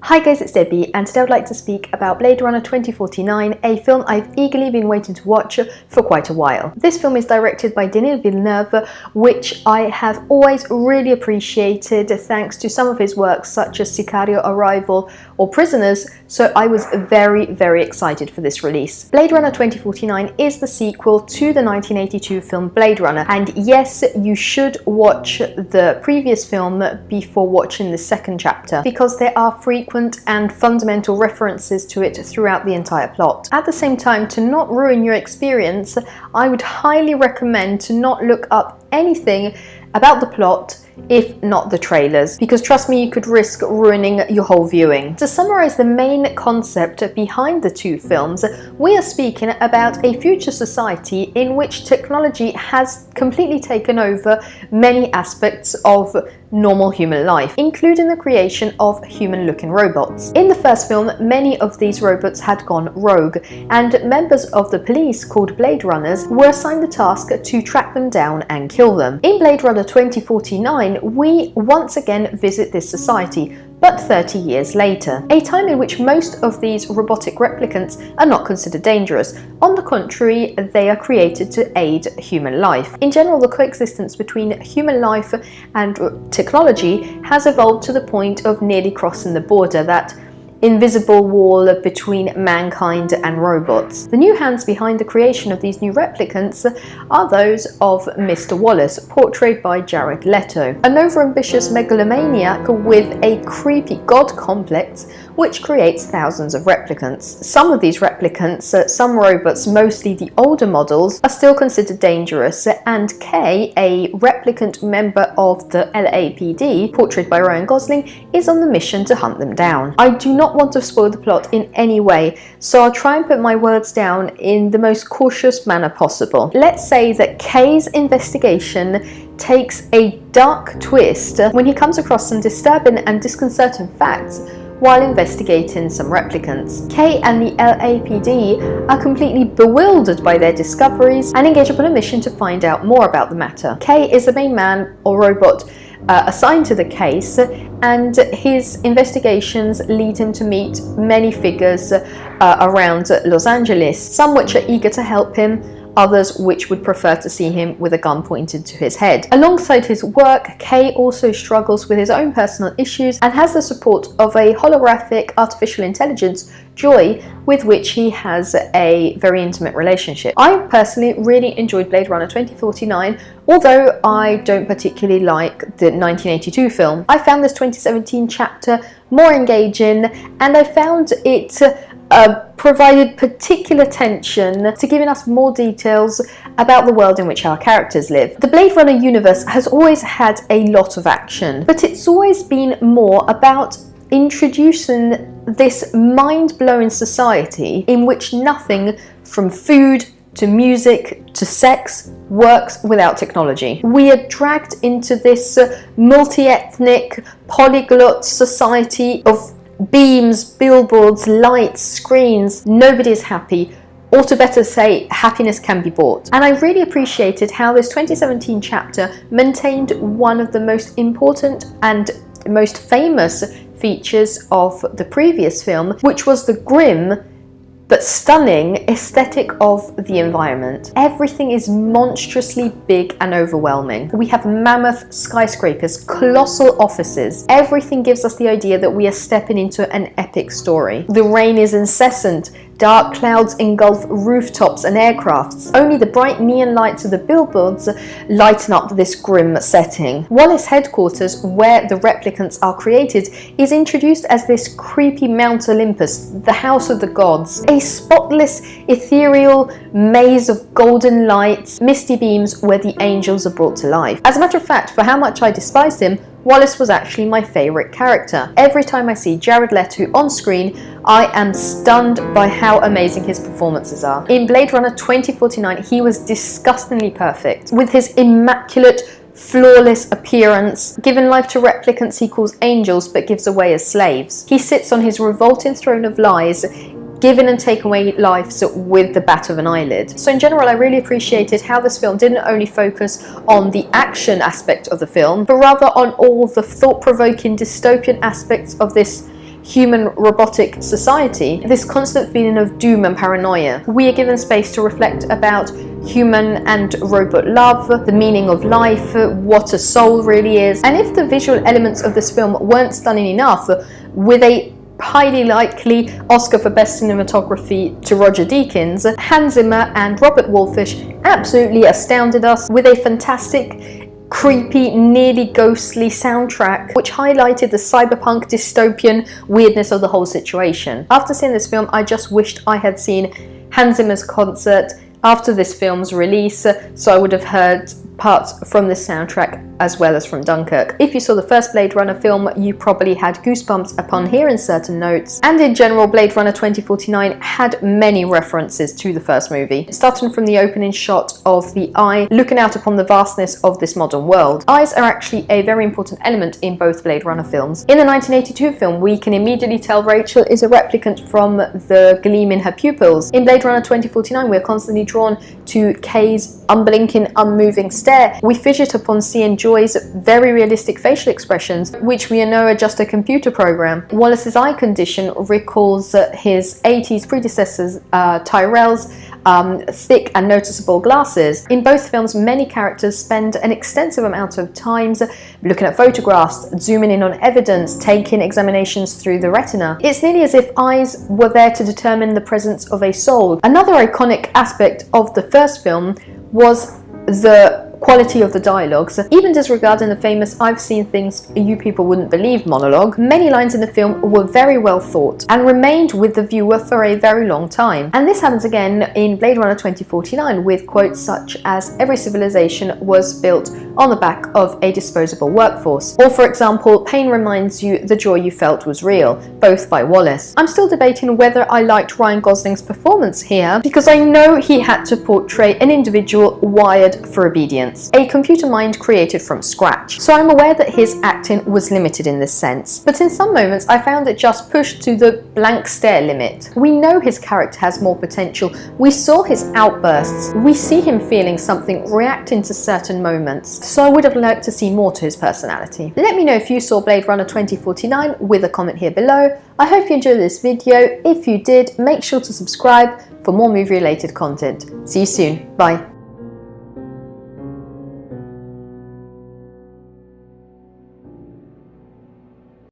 Hi guys, it's Debbie, and today I would like to speak about Blade Runner 2049, a film I've eagerly been waiting to watch for quite a while. This film is directed by Denis Villeneuve, which I have always really appreciated thanks to some of his works such as Sicario, Arrival or Prisoners, so I was very excited for this release. Blade Runner 2049 is the sequel to the 1982 film Blade Runner, and yes, you should watch the previous film before watching the second chapter, because there are frequent and fundamental references to it throughout the entire plot. At the same time, to not ruin your experience, I would highly recommend to not look up anything about the plot if not the trailers, because trust me, you could risk ruining your whole viewing. To summarize the main concept behind the two films, we are speaking about a future society in which technology has completely taken over many aspects of normal human life, including the creation of human-looking robots. In the first film, many of these robots had gone rogue, and members of the police, called Blade Runners, were assigned the task to track them down and kill them. In Blade Runner 2049, we once again visit this society, but 30 years later, a time in which most of these robotic replicants are not considered dangerous. On the contrary, they are created to aid human life. In general, the coexistence between human life and technology has evolved to the point of nearly crossing the border, that invisible wall between mankind and robots. The new hands behind the creation of these new replicants are those of Mr. Wallace, portrayed by Jared Leto, an overambitious megalomaniac with a creepy god complex which creates thousands of replicants. Some of these replicants, some robots, mostly the older models, are still considered dangerous, and Kay, a replicant member of the LAPD, portrayed by Ryan Gosling, is on the mission to hunt them down. I do not want to spoil the plot in any way, so I'll try and put my words down in the most cautious manner possible. Let's say that Kay's investigation takes a dark twist when he comes across some disturbing and disconcerting facts while investigating some replicants. Kay and the LAPD are completely bewildered by their discoveries and engage upon a mission to find out more about the matter. Kay is the main man or robot assigned to the case, and his investigations lead him to meet many figures around Los Angeles, some which are eager to help him, others which would prefer to see him with a gun pointed to his head. Alongside his work, Kay also struggles with his own personal issues and has the support of a holographic artificial intelligence, Joy, with which he has a very intimate relationship. I personally really enjoyed Blade Runner 2049, although I don't particularly like the 1982 film. I found this 2017 chapter more engaging, and I found it provided particular attention to giving us more details about the world in which our characters live. The Blade Runner universe has always had a lot of action, but it's always been more about introducing this mind-blowing society in which nothing from food to music to sex works without technology. We are dragged into this multi-ethnic, polyglot society of beams, billboards, lights, screens. Nobody is happy, or to better say, happiness can be bought. And I really appreciated how this 2017 chapter maintained one of the most important and most famous features of the previous film, which was the grim but stunning aesthetic of the environment. Everything is monstrously big and overwhelming. We have mammoth skyscrapers, colossal offices. Everything gives us the idea that we are stepping into an epic story. The rain is incessant. Dark clouds engulf rooftops and aircrafts. Only the bright neon lights of the billboards lighten up this grim setting. Wallace headquarters, where the replicants are created, is introduced as this creepy Mount Olympus, the house of the gods. A spotless, ethereal maze of golden lights, misty beams where the angels are brought to life. As a matter of fact, for how much I despised him, Wallace was actually my favourite character. Every time I see Jared Leto on screen, I am stunned by how amazing his performances are. In Blade Runner 2049, he was disgustingly perfect. With his immaculate, flawless appearance, given life to replicants he calls angels but gives away as slaves. He sits on his revolting throne of lies, given and taken away lives with the bat of an eyelid. So in general, I really appreciated how this film didn't only focus on the action aspect of the film, but rather on all the thought-provoking dystopian aspects of this human robotic society, this constant feeling of doom and paranoia. We are given space to reflect about human and robot love, the meaning of life, what a soul really is. And if the visual elements of this film weren't stunning enough, with a highly likely Oscar for Best Cinematography to Roger Deakins, Hans Zimmer and Robert Wolfish absolutely astounded us with a fantastic, creepy, nearly ghostly soundtrack which highlighted the cyberpunk dystopian weirdness of the whole situation. After seeing this film, I just wished I had seen Hans Zimmer's concert after this film's release, so I would have heard parts from this soundtrack as well as from Dunkirk. If you saw the first Blade Runner film, you probably had goosebumps upon hearing certain notes, and in general Blade Runner 2049 had many references to the first movie, starting from the opening shot of the eye looking out upon the vastness of this modern world. Eyes are actually a very important element in both Blade Runner films. In the 1982 film, we can immediately tell Rachel is a replicant from the gleam in her pupils. In Blade Runner 2049, we're constantly drawn to Kay's unblinking, unmoving stare. We fidget upon seeing Joy's very realistic facial expressions, which we know are just a computer program. Wallace's eye condition recalls his 80s predecessors, Tyrell's thick and noticeable glasses. In both films, many characters spend an extensive amount of time looking at photographs, zooming in on evidence, taking examinations through the retina. It's nearly as if eyes were there to determine the presence of a soul. Another iconic aspect of the first film was the quality of the dialogues. Even disregarding the famous "I've seen things you people wouldn't believe" monologue, many lines in the film were very well thought and remained with the viewer for a very long time. And this happens again in Blade Runner 2049 with quotes such as "every civilization was built on the back of a disposable workforce," or for example, "pain reminds you the joy you felt was real," both by Wallace. I'm still debating whether I liked Ryan Gosling's performance here, because I know he had to portray an individual wired for obedience, a computer mind created from scratch. So I'm aware that his acting was limited in this sense, but in some moments I found it just pushed to the blank stare limit. We know his character has more potential. We saw his outbursts. We see him feeling something, reacting to certain moments. So I would have liked to see more to his personality. Let me know if you saw Blade Runner 2049 with a comment here below. I hope you enjoyed this video. If you did, make sure to subscribe for more movie related content. See you soon. Bye.